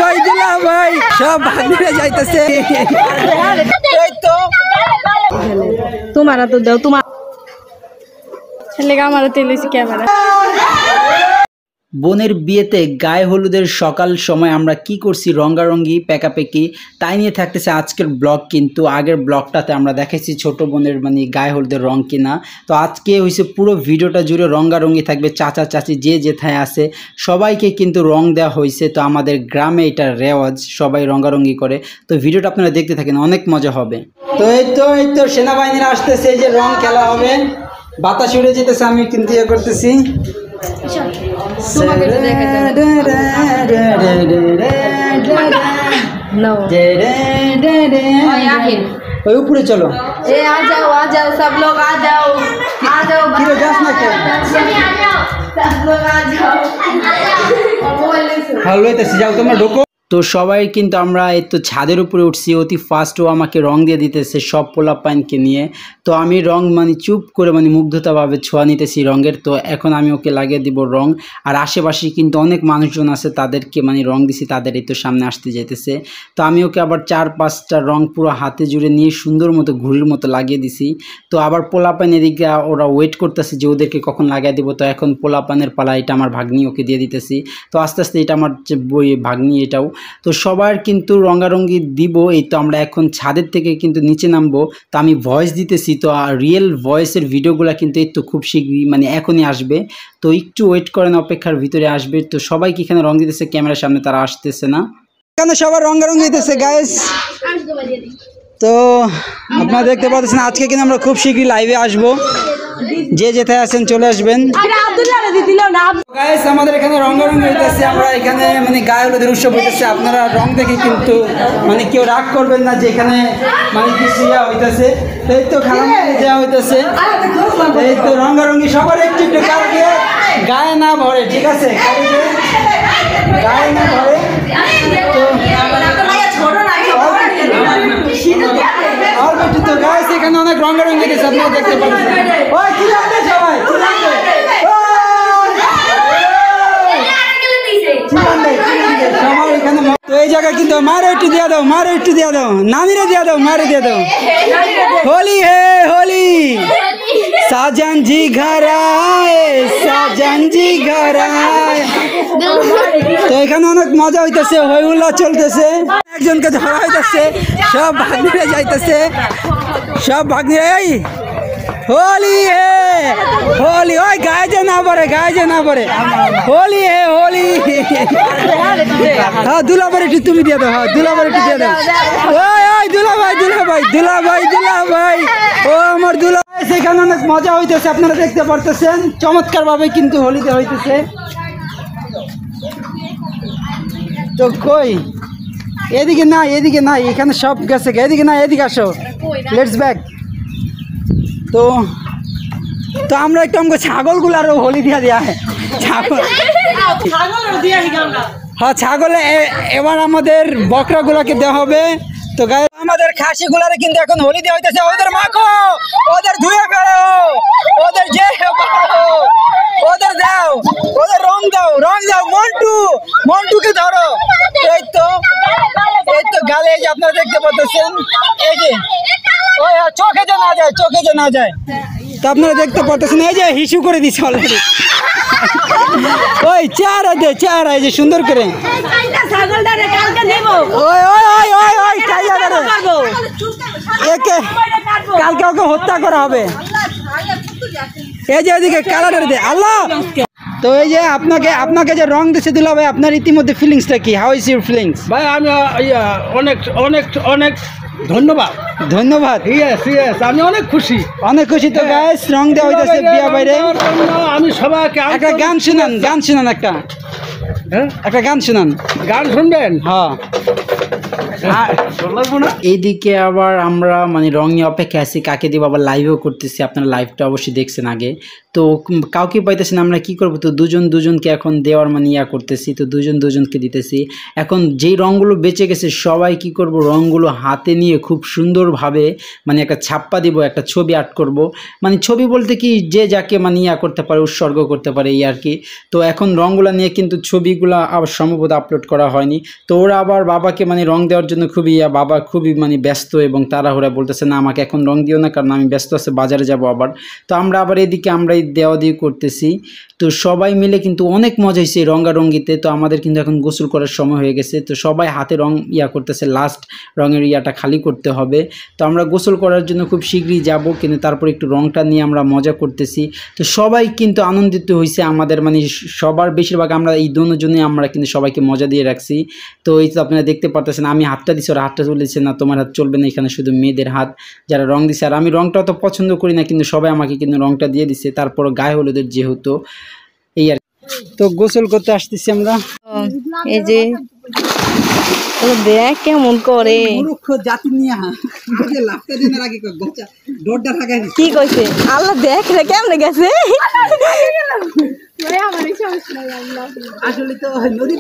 ভাই দুলা ভাই সব ভাগিয়ে যাইতেছে। তোমার তো দাও তোমার লেগে আমার তেলেছি ক্যামেরা। বোনের বিয়েতে গায়ে হলুদের সকাল সময় আমরা কি করছি, রঙ্গারঙ্গি পেকাপেকি, তাই নিয়ে থাকতেছে আজকের ব্লগ। কিন্তু আগের ব্লগটাতে আমরা দেখেছি ছোট বোনের মানে গায়ে হলুদের রং কিনা। তো আজকে হয়েছে পুরো ভিডিওটা জুড়ে রঙ্গারঙ্গি থাকবে। চাচা চাচি যে যেথায় আছে সবাইকে কিন্তু রং দেওয়া হয়েছে। তো আমাদের গ্রামে এটা রেওয়াজ, সবাই রঙ্গারঙ্গি করে। তো ভিডিওটা আপনারা দেখতে থাকেন, অনেক মজা হবে। তো এই তো সেনাবাহিনীরা আসতেছে, এই যে রং খেলা হবে, বাতাস উড়ে যেতেছে, আমি কিন্তু ইয়ে করতেছি। ওই উপরে চলো, आ जाओ सब लोग आ जाओ কিরে যাস না কেন? सब लोग आ जाओ ভালো হইতেছে, যাও তোমরা ঢোকো। তো সবাই কিন্তু আমরা এই তো ছাদের উপরে উঠছি। অতি ফার্স্টও আমাকে রং দিয়ে দিতেছে সব পোলাপাইনকে নিয়ে। তো আমি রং মানে চুপ করে মানে মুগ্ধতাভাবে ছোঁয়া নিতেছি রঙের। তো এখন আমি ওকে লাগিয়ে দিব রং। আর আশেপাশে কিন্তু অনেক মানুষজন আছে, তাদেরকে মানে রং দিছি, তাদের এই তো সামনে আসতে যেতেছে। তো আমি ওকে আবার 4-5টা রং পুরো হাতে জুড়ে নিয়ে সুন্দর মতো ঘুড়ির মতো লাগিয়ে দিছি। তো আবার পোলাপাইন এদিকে ওরা ওয়েট করতেছে যে ওদেরকে কখন লাগিয়ে দিব। তো এখন পোলাপানের পালা, এটা আমার ভাগ্নি, ওকে দিয়ে দিতেছি। তো আস্তে আস্তে এটা আমার বই ভাগ্নি এটাও। তো সবার কিন্তু রঙ্গারঙ্গি দিব। এই তো আমরা এখন ছাদের থেকে কিন্তু নিচে নামবো। তো আমি ভয়েস দিতেছি, তো রিয়েল ভয়েসের ভিডিওগুলো কিন্তু এই তো খুব শীঘ্রই মানে এখনই আসবে। তো একটু ওয়েট করেন, অপেক্ষার ভিতরে আসবে। তো সবাই কি এখানে রং দিতেছে, ক্যামেরার সামনে তারা আসতেছে না, এখানে সবার রঙ্গারঙ্গি দিতেছে গাইস। তো আপনারা দেখতে পাচ্ছেন আজকে কিন্তু আমরা খুব শীঘ্রই লাইভে আসবো, যে যেথায় আছেন চলে আসবেন। গাইস আমাদের এখানে রঙ্গারঙ্গি হইতেছে, আমরা এখানে মানে গায়ে হলুদের উৎসব হইতেছে। আপনারা রং দেখে কিন্তু মানে কেউ রাগ করবেন না যে এখানে মানে কিছু ইয়া হইতেছে। তো এই তো খেলা দেওয়া হইতেছে, এই তো রঙ্গারঙ্গি সবার একটু একটু কালকে গায়ে না ভরে, ঠিক আছে, গায়ে না ভরে। তো গাইস এখানে অনেক রঙ্গারঙ্গি দিয়েছে, আপনারা দেখতে পাচ্ছেন। ওই কি লাগবে সবাই, কি লাগবে? তো এই জায়গা কিন্তু মারে একটু দিয়ে দাও, মারে একটু দিয়ে দাও, নানিরে দিয়ে দাও, মারে দিয়ে দাও। হোলি হে হোলি, সাজন জি ঘর আয়ে, সাজন জি ঘর আয়ে। তো এখানে অনেক মজা হইতেছে, হই হুল্লা চলতেছে, একজনকে ধরা হইতেছে, সব ভাগ্নিরা যাইতেছে, সব ভাগ্নিরা। এই হোলি হে হোলি, ওই গায়ে যে না পড়ে, গায়ে যে না পড়ে, হোলি হে হোলি। হ্যাঁ দুলাভাই একটু তুমি দিয়ে দাও, হ্যাঁ দুলাভাই একটু দিয়ে দাও। ওই ওই দুলাভাই দুলাভাই দুলাভাই দুলাভাই, ও আমার দুলাভাই। সেখানে অনেক মজা হইতেছে, আপনারা দেখতে পারতেছেন, চমৎকার ভাবে কিন্তু হোলিতে হইতেছে। তো কই এদিকে না, এদিকে না, এখানে সব গেছে, এদিকে না, এদিকে আসো, লেটস ব্যাক। তো তো আমরা একটু আমাকে ছাগলগুলো আরো হোলি দিয়া দেওয়া হয়, ছাগল, হ্যাঁ ছাগলে এবার আমাদের বকরাগুলোকে দেওয়া হবে। তো গায়ে আমাদের খাসিগুলারে কিন্তু এখন হোলি দেওয়া হইতেছে। ওদের মাখো, ওদের ধুয়ে ফেলো, ওদের যে ওদের দাও, ওদের রং দাও, রং দাও। মন্টু, মন্টুকে ধরো। এই তো গালে, এই যে আপনারা দেখতে পাচ্ছেন, এই যে ওই চোখে যে না যায়, চোখে যে না যায়। তো আপনারা দেখতে পাচ্ছেন, এই যে হিসু করে দিছে অলরেডি। ওই চেহারা দে, চেহারা, এই যে সুন্দর করে। ওই ওই ওই ওই ওই একে কালকে ওকে হত্যা করা হবে। এই যে এদিকে কালার দে আল্লাহ। তো এই যে আপনাকে যে রং দিছে দিলা ভাই, আপনার ইতিমধ্যে ফিলিংসটা কি? How is your feelings? ভাই আমি অনেক অনেক অনেক ধন্যবাদ, ধন্যবাদ। ইয়েস ইয়েস, আমি অনেক খুশি, অনেক খুশি। তো গাইস রং দেওয়া হইতাছে বিয়া বাইরে। আমি সবাইকে একটা গান শুনান, গান শুনান, একটা গান শুনান। গান শুনবেন? হ্যাঁ। এইদিকে আবার আমরা মানে রং নিয়ে অপেক্ষা আছি, কাকে দিব আবার লাইভও করতেছি। আপনারা লাইভটা অবশ্যই দেখছেন আগে। তো কাউকে পাইতেছি না, আমরা কি করব? তো দুজন দুজনকে এখন দেওয়ার মানে ইয়া করতেছি, তো দুজন দুজনকে দিতেছি। এখন যেই রঙগুলো বেঁচে গেছে সবাই কি করব, রঙগুলো হাতে নিয়ে খুব সুন্দরভাবে মানে একটা ছাপ্পা দিব, একটা ছবি আর্ট করব। মানে ছবি বলতে কি, যে যাকে মানে ইয়া করতে পারে, উৎসর্গ করতে পারে এই আর কি। তো এখন রঙগুলো নিয়ে কিন্তু ছবিগুলো আবার সম্ভবত আপলোড করা হয়নি। তো ওরা আবার বাবাকে মানে রং দেওয়ার জন্য খুবই বাবা খুবই মানে ব্যস্ত এবং তাড়াহুড়া, বলতেছে না আমাকে এখন রং দিও না, কারণ আমি ব্যস্ত আছে, বাজারে যাব আবার। তো আমরা আবার এদিকে আমরাই দেওয়া দিয়ে করতেছি। তো সবাই মিলে কিন্তু অনেক মজা হয়েছে রঙ্গারঙ্গিতে। তো আমাদের কিন্তু এখন গোসল করার সময় হয়ে গেছে, তো সবাই হাতে রং ইয়া করতেছে, লাস্ট রঙের ইয়াটা খালি করতে হবে। তো আমরা গোসল করার জন্য খুব শীঘ্রই যাব, কিন্তু তারপর একটু রংটা নিয়ে আমরা মজা করতেছি। তো সবাই কিন্তু আনন্দিত হয়েছে আমাদের, মানে সবার বেশিরভাগ আমরা এই দুজনে আমরা কিন্তু সবাইকে মজা দিয়ে রাখছি। তো এই তো আপনারা দেখতে পারতেছেন, আমি হাতটা দিচ্ছি, ওরা হাতটা তুলেছে না, তোমার হাত চলবে না, এখানে শুধু মেয়েদের হাত যারা রং দিছে। আর আমি রংটা অত পছন্দ করি না, কিন্তু সবাই আমাকে কিন্তু রংটা দিয়ে দিচ্ছে। তারপর গায়ে হলুদের যেহেতু এই আর। তো গোসল করতে আসতেছি আমরা। এই যে দেখ কেমন করে, কি কইছে আল্লাহ দেখ রে কেমনে গেছে। আসলে তো নদী